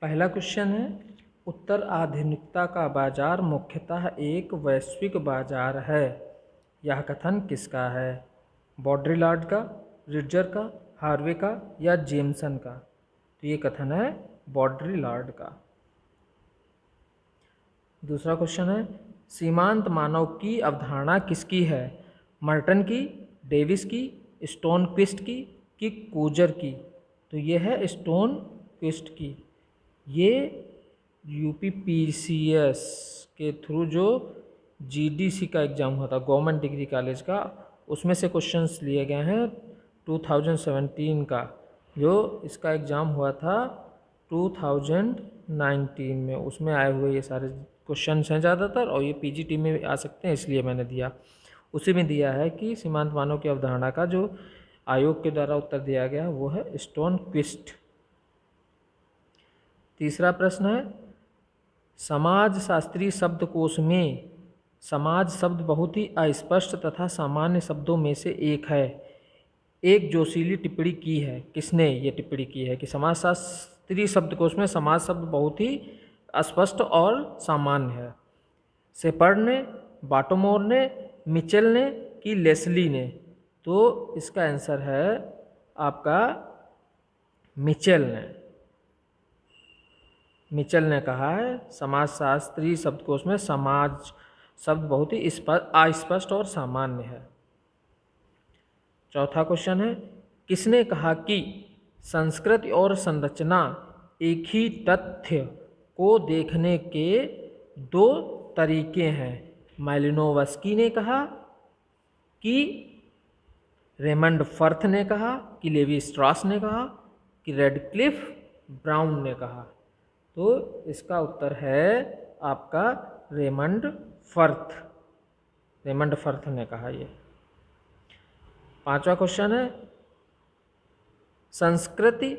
पहला क्वेश्चन है, उत्तर आधुनिकता का बाजार मुख्यतः एक वैश्विक बाजार है। यह कथन किसका है? बॉड्रिलार्ड का, रिडजर का, हार्वे का या जेमसन का? तो ये कथन है बॉड्रिलार्ड का। दूसरा क्वेश्चन है, सीमांत मानव की अवधारणा किसकी है? मर्टन की, डेविस की, स्टोनक्विस्ट की कि कूजर की? तो ये है स्टोनक्विस्ट की। ये यूपीपीसीएस के थ्रू जो जीडीसी का एग्ज़ाम हुआ था, गवर्नमेंट डिग्री कॉलेज का, उसमें से क्वेश्चंस लिए गए हैं 2017 का। जो इसका एग्ज़ाम हुआ था 2019 में, उसमें आए हुए ये सारे क्वेश्चंस हैं ज़्यादातर, और ये पीजीटी में भी आ सकते हैं, इसलिए मैंने दिया। उसी में दिया है कि सीमांत मानव की अवधारणा का जो आयोग के द्वारा उत्तर दिया गया वो है स्टोनक्विस्ट। तीसरा प्रश्न है, समाज शास्त्रीय शब्दकोश में समाज शब्द बहुत ही अस्पष्ट तथा सामान्य शब्दों में से एक है। एक जोशीली टिप्पणी की है। किसने ये टिप्पणी की है कि समाजशास्त्रीय शब्दकोश में समाज शब्द बहुत ही अस्पष्ट और सामान्य है? शेपर्ड ने, बाटोमोर ने, मिचेल ने कि लेस्ली ने? तो इसका आंसर है आपका मिचेल ने। मिचेल ने कहा है समाजशास्त्रीय शब्दकोश में समाज शब्द बहुत ही अस्पष्ट और सामान्य है। चौथा क्वेश्चन है, किसने कहा कि संस्कृति और संरचना एक ही तथ्य को देखने के दो तरीके हैं? मालिनोवस्की ने कहा कि रेमंड फर्थ ने कहा कि लेवी स्ट्रॉस ने कहा कि रेडक्लिफ ब्राउन ने कहा? तो इसका उत्तर है आपका रेमंड फर्थ। रेमंड फर्थ ने कहा ये। पांचवा क्वेश्चन है, संस्कृति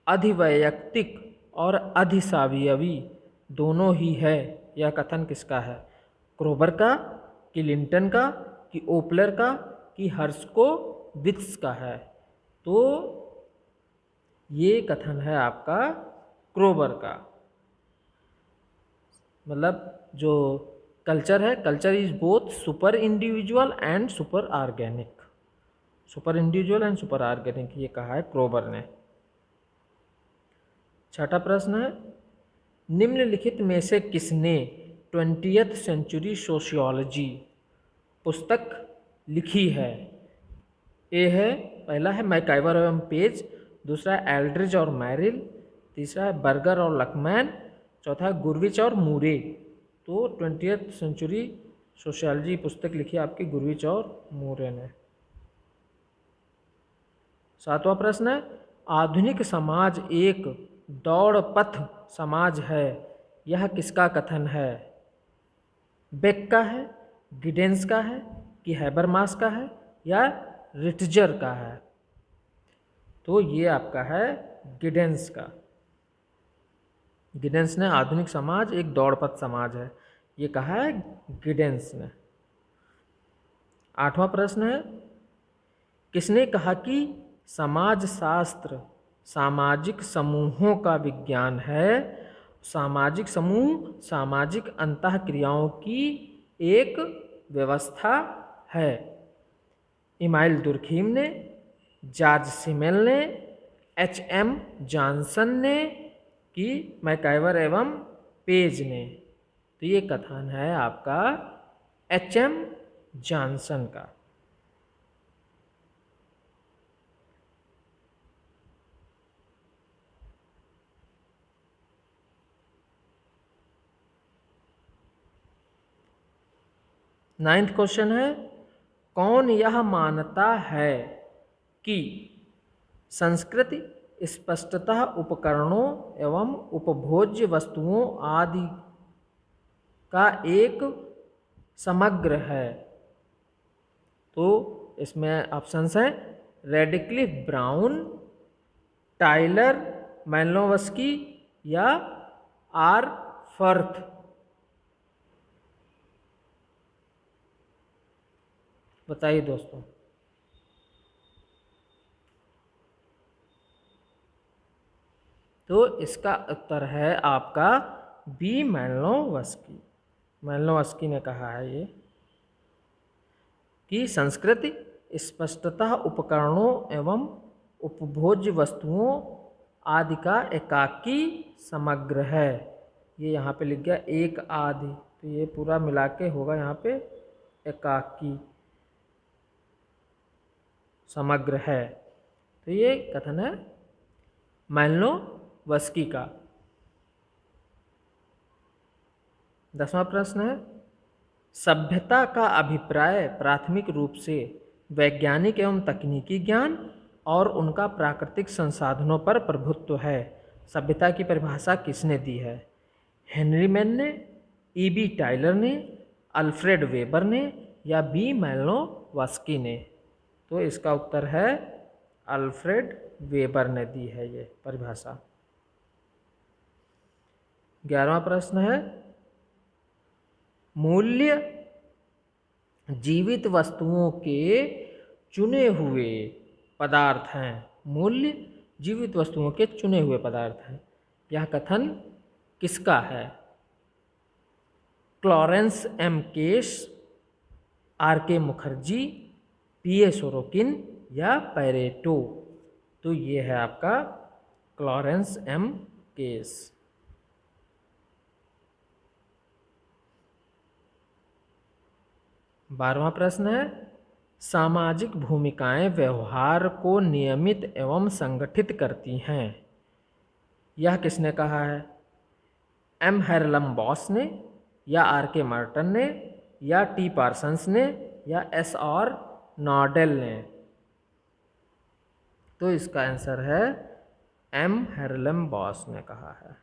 अधिवैयक्तिक और अधिसावयवी दोनों ही है। यह कथन किसका है? क्रोबर का कि लिंटन का कि ओपलर का कि हर्स्कोवित्ज का है? तो ये कथन है आपका क्रोबर का। मतलब जो कल्चर है, culture is both super individual and super organic. Super individual and super organic, ये कहा है क्रोबर ने। छठा प्रश्न है, निम्नलिखित में से किसने 20th सेंचुरी सोशियोलॉजी पुस्तक लिखी है? ए है, पहला है मैकाइवर एवं पेज, दूसरा है एल्ड्रिज और मैरिल, तीसरा है बर्गर और लकमैन, चौथा है गुरविच और मूरे। तो 20th सेंचुरी सोशियोलॉजी पुस्तक लिखी आपकी गुरविच और मूरे ने। सातवां प्रश्न है, आधुनिक समाज एक दौड़पथ समाज है। यह किसका कथन है? बेक का है, गिडेंस का है कि हैबरमास का है या रिटजर का है? तो ये आपका है गिडेंस का। गिडेंस ने आधुनिक समाज एक दौड़पथ समाज है, ये कहा है गिडेंस ने। आठवां प्रश्न है, किसने कहा कि समाजशास्त्र सामाजिक समूहों का विज्ञान है? सामाजिक समूह सामाजिक अंतःक्रियाओं की एक व्यवस्था है। इमाइल दुर्खीम ने, जॉर्ज सिमेल ने, एच.एम. जॉनसन ने कि मैकाइवर एवं पेज ने? तो ये कथन है आपका एच.एम. जॉनसन का। नाइन्थ क्वेश्चन है, कौन यह मानता है कि संस्कृति स्पष्टतः उपकरणों एवं उपभोज्य वस्तुओं आदि का एक समग्र है? तो इसमें ऑप्शंस हैं रेडक्लिफ ब्राउन, टाइलर मैलिनोवस्की या आर फर्थ? बताइए दोस्तों। तो इसका उत्तर है आपका बी, मैलिनोवस्की। मैलिनोवस्की ने कहा है ये कि संस्कृति स्पष्टतः उपकरणों एवं उपभोज्य वस्तुओं आदि का एकाकी समग्र है। ये यहाँ पे लिख गया एक आदि, तो ये पूरा मिला के होगा यहाँ पे एकाकी समग्र है। तो ये कथन है मैलिनोवस्की का। 10वां प्रश्न है, सभ्यता का अभिप्राय प्राथमिक रूप से वैज्ञानिक एवं तकनीकी ज्ञान और उनका प्राकृतिक संसाधनों पर प्रभुत्व है। सभ्यता की परिभाषा किसने दी है? हेनरी मैन ने, ई.बी. टायलर ने, अल्फ्रेड वेबर ने या बी. मैलिनोवस्की ने? तो इसका उत्तर है अल्फ्रेड वेबर ने दी है ये परिभाषा। 11वां प्रश्न है, मूल्य जीवित वस्तुओं के चुने हुए पदार्थ हैं। मूल्य जीवित वस्तुओं के चुने हुए पदार्थ हैं। यह कथन किसका है? Clarence M Case, R K. Mukherjee, P A. Sorokin या पैरेटो? तो ये है आपका क्लॉरेंस एम केस। 12वां प्रश्न है, सामाजिक भूमिकाएं व्यवहार को नियमित एवं संगठित करती हैं। यह किसने कहा है? एम. हेरलमबॉस ने या आर.के. मार्टन ने या टी. पार्सन्स ने या एस.आर. नॉडेल ने? तो इसका आंसर है एम. हेरलमबॉस ने कहा है।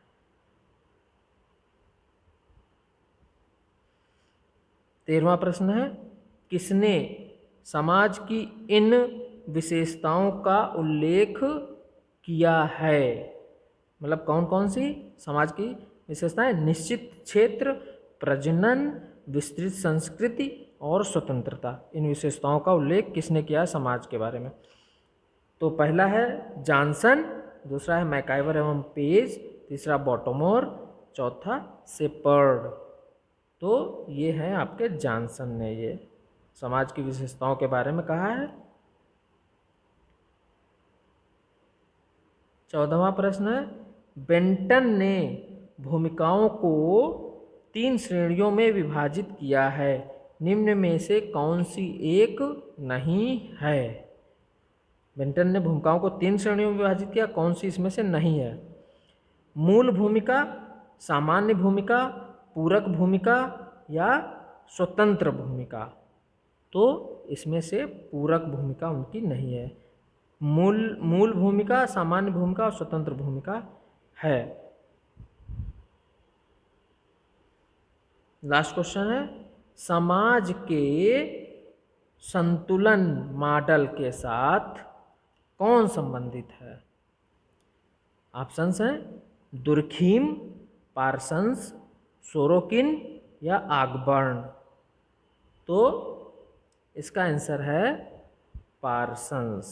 13वां प्रश्न है, किसने समाज की इन विशेषताओं का उल्लेख किया है? मतलब कौन कौन सी समाज की विशेषताएं? निश्चित क्षेत्र, प्रजनन, विस्तृत संस्कृति और स्वतंत्रता। इन विशेषताओं का उल्लेख किसने किया है समाज के बारे में? तो पहला है जॉनसन, दूसरा है मैकाइवर एवं पेज, तीसरा बॉटोमोर, चौथा शेपर्ड। तो ये हैं आपके जॉनसन ने ये समाज की विशेषताओं के बारे में कहा है। 14वां प्रश्न है, बेंटन ने भूमिकाओं को 3 श्रेणियों में विभाजित किया है। निम्न में से कौन सी एक नहीं है? बेंटन ने भूमिकाओं को 3 श्रेणियों में विभाजित किया, कौन सी इसमें से नहीं है? मूल भूमिका, सामान्य भूमिका, पूरक भूमिका या स्वतंत्र भूमिका? तो इसमें से पूरक भूमिका उनकी नहीं है। मूल भूमिका, सामान्य भूमिका और स्वतंत्र भूमिका है। लास्ट क्वेश्चन है, समाज के संतुलन मॉडल के साथ कौन संबंधित है? ऑप्शंस हैं दुर्खीम, पार्सन्स, सोरोकिन या ऑगबर्न। तो इसका आंसर है पार्सन्स।